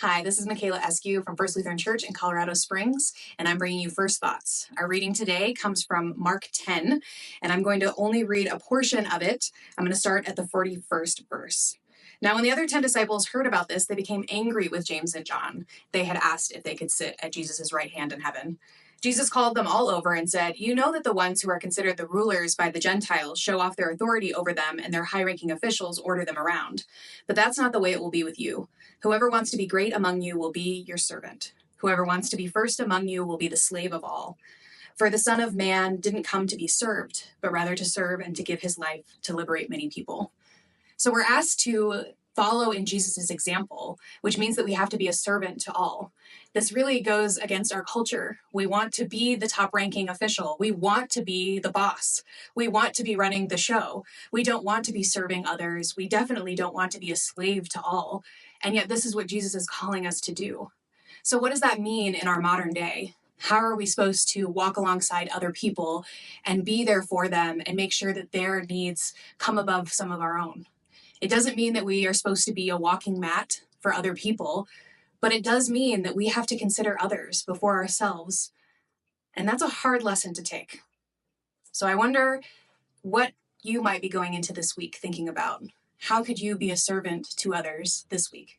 Hi, this is Michaela Eskew from First Lutheran Church in Colorado Springs, and I'm bringing you First Thoughts. Our reading today comes from Mark 10, and I'm going to only read a portion of it. I'm going to start at the 41st verse. Now, when the other 10 disciples heard about this, they became angry with James and John. They had asked if they could sit at Jesus' right hand in heaven. Jesus called them all over and said, "You know that the ones who are considered the rulers by the Gentiles show off their authority over them, and their high-ranking officials order them around. But that's not the way it will be with you. Whoever wants to be great among you will be your servant. Whoever wants to be first among you will be the slave of all. For the Son of Man didn't come to be served, but rather to serve and to give his life to liberate many people." So we're asked to follow in Jesus' example, which means that we have to be a servant to all. This really goes against our culture. We want to be the top-ranking official. We want to be the boss. We want to be running the show. We don't want to be serving others. We definitely don't want to be a slave to all. And yet this is what Jesus is calling us to do. So what does that mean in our modern day? How are we supposed to walk alongside other people and be there for them and make sure that their needs come above some of our own? It doesn't mean that we are supposed to be a walking mat for other people, but it does mean that we have to consider others before ourselves. And that's a hard lesson to take. So I wonder what you might be going into this week thinking about. How could you be a servant to others this week?